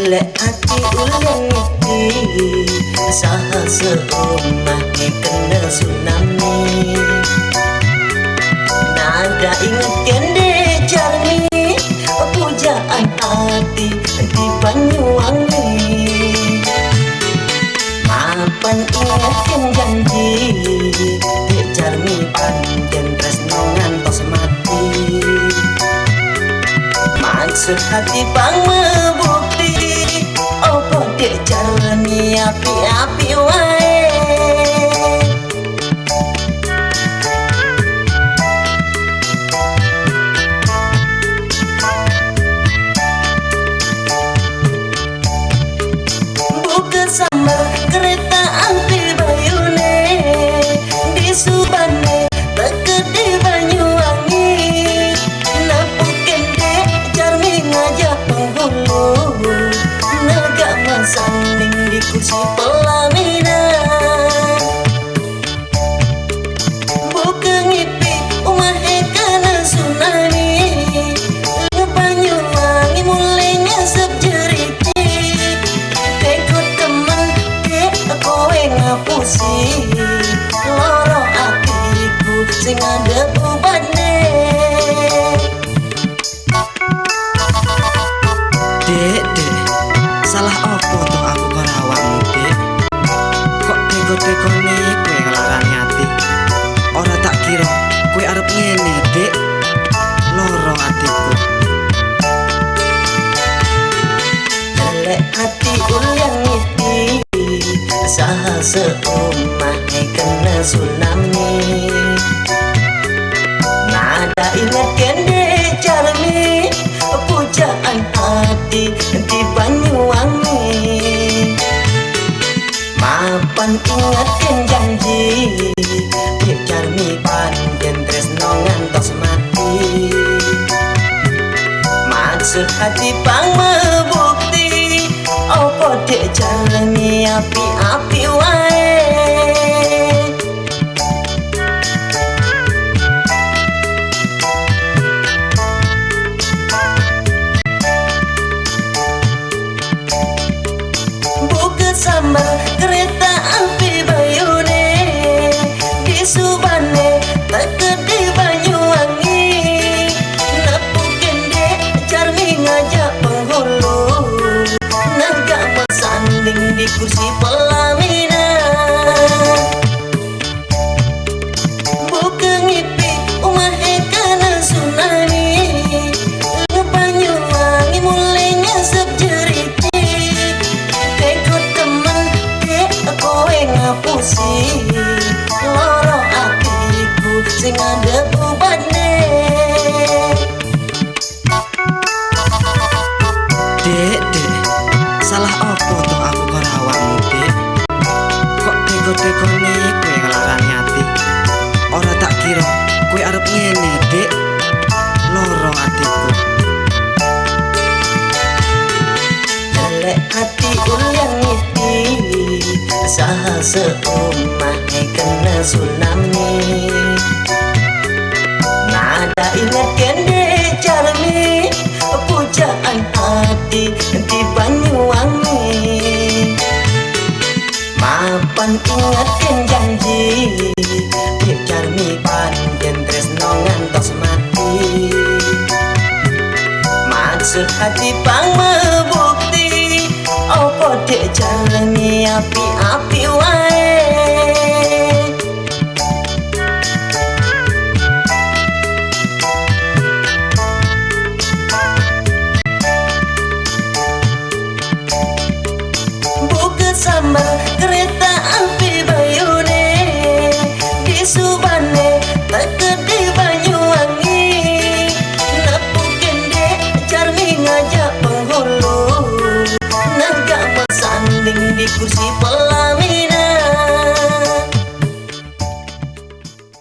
Lek hati ulang iki saha seomah kena tsunami. Nada inget kende jarmi pujaan hati di Banyuwangi. Mapan ingatkan janji dek jarmi panjen tresno ngantos mati. Maksud hati bang membukti opo dek jarmi api-api wae. Samar kereta api bayune di Subane deket di Banyuwangi. Napuken dek jarmi ngajak penghulu negak masanding di kursi pelaminan. Bukan ngipi umahe kena tsunami. Banyuwangi mulainya sebjerit ngapusi loro atiku sing ada ubane. Dek, salah opo tuh aku karo awakmu, Dek? Kok tega-tegane kowe ngelarani ati? Ora tak kira kowe arep ngene, Dek. Loro atiku. Lek ati ulang iki saha seomah kena tsunami. Nada ingat kende jarmi pujaan hati di Banyuwangi. Mapan ingatkan janji dek jarmi panjen tresno ngantos mati. Maksud hati bang membukti opo dek jarmi api-api wae. Buka sambar kereta api bayune di Subane deket di Banyuwangi. Napuken dek jarmi ngajak penghulu negak masanding di kursi pelaminan. Bukan ngipi umahe kena tsunami. Banyuwangi mulainya sebjerit tekut temen dek kowe ngapusi loro atiku sing ada ubane. Dek, salah opo tuh aku karo awakmu, Dek? Kok tega-tegane kowe ngelarani ati? Ora tak kira kowe arep ngene, Dek. Loro atiku. Lek ati ulang iki saha seomah kena tsunami. Nada ingat kende jarmi pujaan hati di Banyuwangi. Mapan ingatkan janji dek jarmi panjen tresno ngantos mati. Maksud hati bang membukti opo dek jarmi api-api wae.